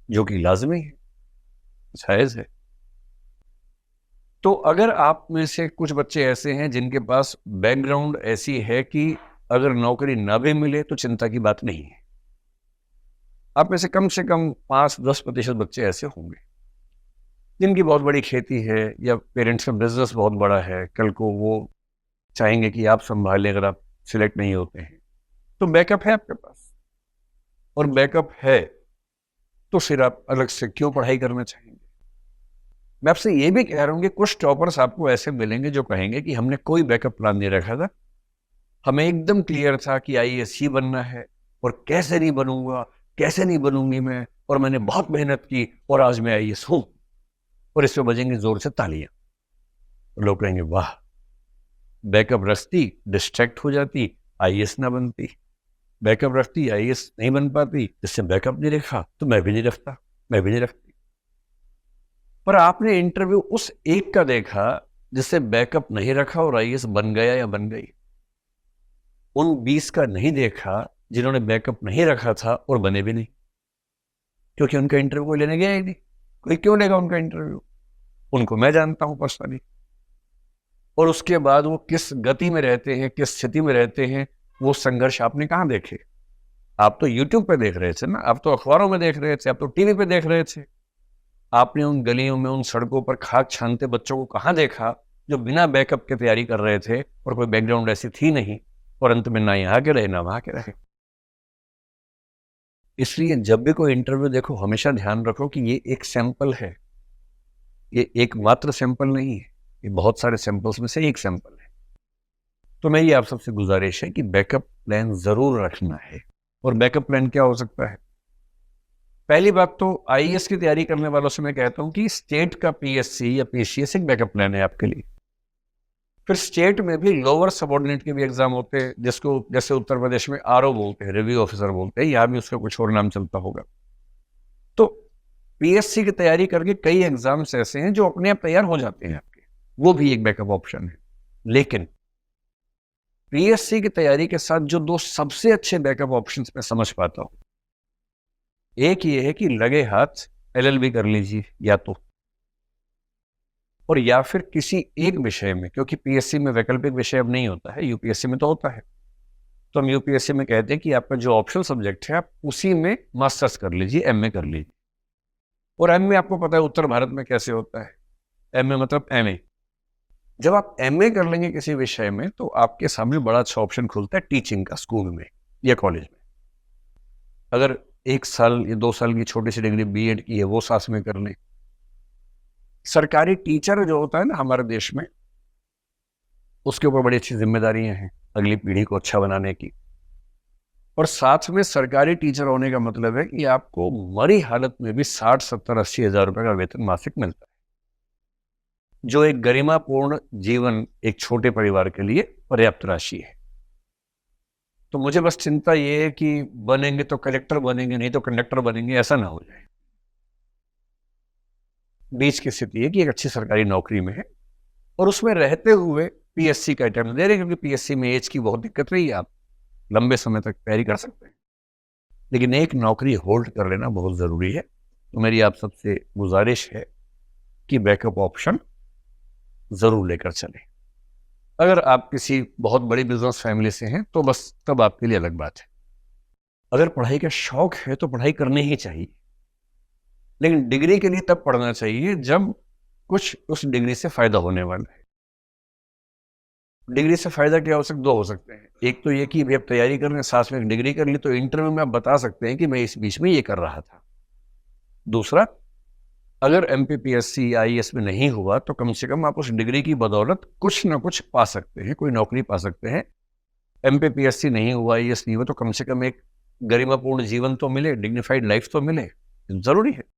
जो कि लाजमी है, जायज़ है। तो अगर आप में से कुछ बच्चे ऐसे हैं जिनके पास बैकग्राउंड ऐसी है कि अगर नौकरी ना भी मिले तो चिंता की बात नहीं है, आप में से कम 5-10% बच्चे ऐसे होंगे जिनकी बहुत बड़ी खेती है या पेरेंट्स का बिजनेस बहुत बड़ा है, कल को वो चाहेंगे कि आप संभालें अगर आप सिलेक्ट नहीं होते हैं, तो बैकअप है आपके पास। और बैकअप है तो फिर आप अलग से क्यों पढ़ाई करना चाहेंगे? मैं आपसे ये भी कह रहा हूँ कि कुछ टॉपर्स आपको ऐसे मिलेंगे जो कहेंगे कि हमने कोई बैकअप प्लान नहीं रखा था, हमें एकदम क्लियर था कि आईएएस ही बनना है और कैसे नहीं बनूंगा, कैसे नहीं बनूंगी मैं, और मैंने बहुत मेहनत की और आज मैं आईएएस हूं। और इसमें बजेंगे जोर से तालियां, लोग कहेंगे वाह, बैकअप रखती डिस्ट्रैक्ट हो जाती, आईएएस ना बनती, बैकअप रखती आईएएस नहीं बन पाती, जिससे बैकअप नहीं रखा तो मैं भी नहीं रखता, मैं भी नहीं रखती। पर आपने इंटरव्यू उस एक का देखा जिससे बैकअप नहीं रखा और आईएएस बन गया या बन गई। उन 20 का नहीं देखा जिन्होंने बैकअप नहीं रखा था और बने भी नहीं, क्योंकि उनका इंटरव्यू कोई लेने गया ही नहीं। कोई क्यों लेगा उनका इंटरव्यू? उनको मैं जानता हूं पर्सनली। और उसके बाद वो किस गति में रहते हैं, किस स्थिति में रहते हैं, वो संघर्ष आपने कहां देखे? आप तो यूट्यूब पे देख रहे थे ना, आप तो अखबारों में देख रहे थे, आप तो टीवी पे देख रहे थे। आपने उन गलियों में, उन सड़कों पर खाक छानते बच्चों को कहां देखा जो बिना बैकअप के तैयारी कर रहे थे और कोई बैकग्राउंड ऐसी थी नहीं, और अंत में ना यहाँ के रहे ना वहां के रहे। इसलिए जब भी कोई इंटरव्यू देखो, हमेशा ध्यान रखो कि ये एक सैंपल है, ये एकमात्र सैंपल नहीं है, ये बहुत सारे सैंपल्स में से एक सैंपल है। तो मेरी आप सबसे गुजारिश है कि बैकअप प्लान जरूर रखना है। और बैकअप प्लान क्या हो सकता है? पहली बात तो आईएएस की तैयारी करने वालों से मैं कहता हूं कि स्टेट का पीएससी या पीसीएस एक बैकअप प्लान है आपके लिए। फिर स्टेट में भी लोअर सबऑर्डिनेट के भी एग्जाम होते हैं, जिसको जैसे उत्तर प्रदेश में आरओ बोलते हैं, रिव्यू ऑफिसर बोलते हैं, यहाँ भी उसका कुछ और नाम चलता होगा। तो पीएससी की तैयारी करके कई एग्जाम्स ऐसे हैं जो अपने आप तैयार हो जाते हैं आपके, वो भी एक बैकअप ऑप्शन है। लेकिन पीएससी की तैयारी के साथ जो दो सबसे अच्छे बैकअप ऑप्शंस मैं समझ पाता हूं, एक ये है कि लगे हाथ एलएलबी कर लीजिए या तो, और या फिर किसी एक विषय में, क्योंकि पीएससी में वैकल्पिक विषय अब नहीं होता है, यूपीएससी में तो होता है। तो हम यूपीएससी में कहते हैं कि आपका जो ऑप्शनल सब्जेक्ट है आप उसी में मास्टर्स कर लीजिए, एमए कर लीजिए। और एमए आपको पता है उत्तर भारत में कैसे होता है, एमए मतलब एमए। जब आप एमए कर लेंगे किसी विषय में तो आपके सामने बड़ा अच्छा ऑप्शन खुलता है टीचिंग का, स्कूल में या कॉलेज में। अगर 1 साल या 2 साल की छोटी सी डिग्री बीएड की है वो साथ में कर लें। सरकारी टीचर जो होता है ना हमारे देश में, उसके ऊपर बड़ी अच्छी जिम्मेदारियां हैं अगली पीढ़ी को अच्छा बनाने की। और साथ में सरकारी टीचर होने का मतलब है कि आपको मरी हालत में भी 60-70-80 हज़ार रुपए का वेतन मासिक मिलता है, जो एक गरिमापूर्ण जीवन एक छोटे परिवार के लिए पर्याप्त राशि है। तो मुझे बस चिंता ये है कि बनेंगे तो कलेक्टर बनेंगे, नहीं तो कंडक्टर बनेंगे, ऐसा ना हो जाए। बीच की स्थिति है कि एक अच्छी सरकारी नौकरी में है और उसमें रहते हुए पीएससी का अटेम्प्ट दे रहे हैं, क्योंकि पीएससी में एज की बहुत दिक्कत रही है, आप लंबे समय तक तैयारी कर सकते हैं। लेकिन एक नौकरी होल्ड कर लेना बहुत जरूरी है। तो मेरी आप सबसे गुजारिश है कि बैकअप ऑप्शन जरूर लेकर चलें। अगर आप किसी बहुत बड़ी बिजनेस फैमिली से हैं तो बस तब आपके लिए अलग बात है। अगर पढ़ाई का शौक है तो पढ़ाई करनी ही चाहिए, लेकिन डिग्री के लिए तब पढ़ना चाहिए जब कुछ उस डिग्री से फायदा होने वाला है। डिग्री से फायदा क्या हो सकता? दो हो सकते हैं। एक तो ये कि भाई आप तैयारी कर रहे हैं, साथ में डिग्री कर ली, तो इंटरव्यू में आप बता सकते हैं कि मैं इस बीच में ये कर रहा था। दूसरा, अगर एमपीपीएससी आईएएस में नहीं हुआ तो कम से कम आप उस डिग्री की बदौलत कुछ ना कुछ पा सकते हैं, कोई नौकरी पा सकते हैं। एमपीपीएससी नहीं हुआ, आईएएस नहीं हुआ, तो कम से कम एक गरिमापूर्ण जीवन तो मिले, डिग्निफाइड लाइफ तो मिले, जरूरी है।